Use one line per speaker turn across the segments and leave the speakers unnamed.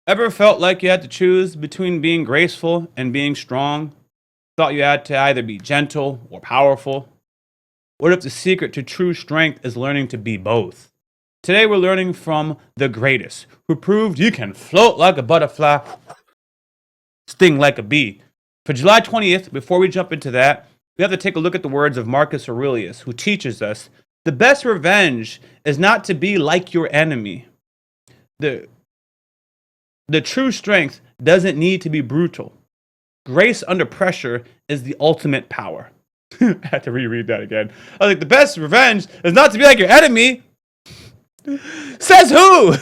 Ever felt like you had to choose between being graceful and being strong? Thought you had to either be gentle or powerful? What if the secret to true strength is learning to be both? Today we're learning from the greatest, who proved you can float like a butterfly, sting like a bee. For July 20th, before we jump into that, we have to take a look at the words of Marcus Aurelius, who teaches us the best revenge is not to be like your enemy. The, the true strength doesn't need to be brutal. Grace under pressure is the ultimate power. I had to reread that again. I was like, the best revenge is not to be like your enemy. Says who?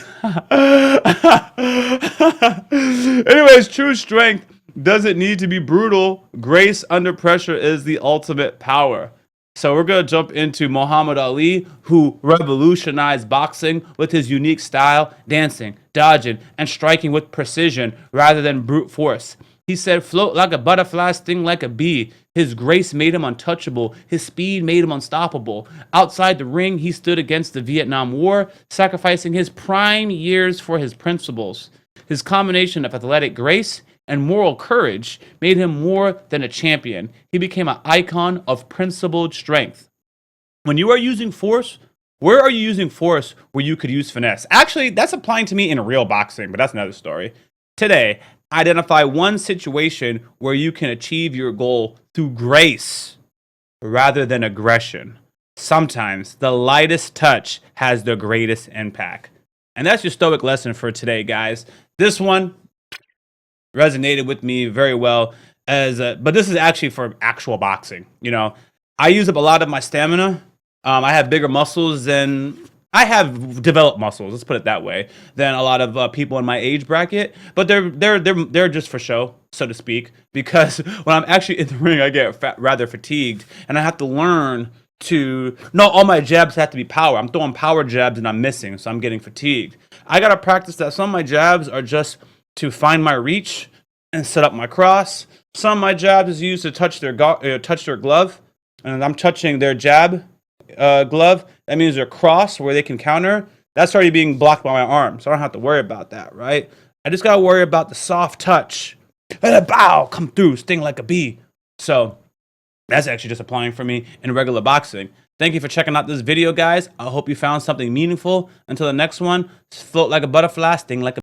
Anyways, true strength doesn't need to be brutal. Grace under pressure is the ultimate power. So we're going to jump into Muhammad Ali, who revolutionized boxing with his unique style, dancing, dodging, and striking with precision rather than brute force. He said, float like a butterfly, sting like a bee. His grace made him untouchable. His speed made him unstoppable. Outside the ring, he stood against the Vietnam War, sacrificing his prime years for his principles. His combination of athletic grace and moral courage made him more than a champion. He became an icon of principled strength. When you are using force, where are you using force where you could use finesse? Actually, that's applying to me in real boxing, but that's another story. Today, identify one situation where you can achieve your goal through grace rather than aggression. Sometimes the lightest touch has the greatest impact. And that's your Stoic lesson for today, guys. This one resonated with me very well but this is actually for actual boxing. You know, I use up a lot of my stamina. I have bigger muscles than I have developed muscles. Let's put it that way than a lot of people in my age bracket. But they're just for show, so to speak. Because when I'm actually in the ring, I get rather fatigued, and I have to learn to no. All my jabs have to be power. I'm throwing power jabs and I'm missing, so I'm getting fatigued. I gotta practice that. Some of my jabs are just to find my reach and set up my cross. Some of my jabs is used to touch their glove, and I'm touching their jab glove. That means their cross where they can counter. That's already being blocked by my arm, so I don't have to worry about that, right? I just gotta worry about the soft touch. And a bow come through, sting like a bee. So that's actually just applying for me in regular boxing. Thank you for checking out this video, guys. I hope you found something meaningful. Until the next one, float like a butterfly, sting like a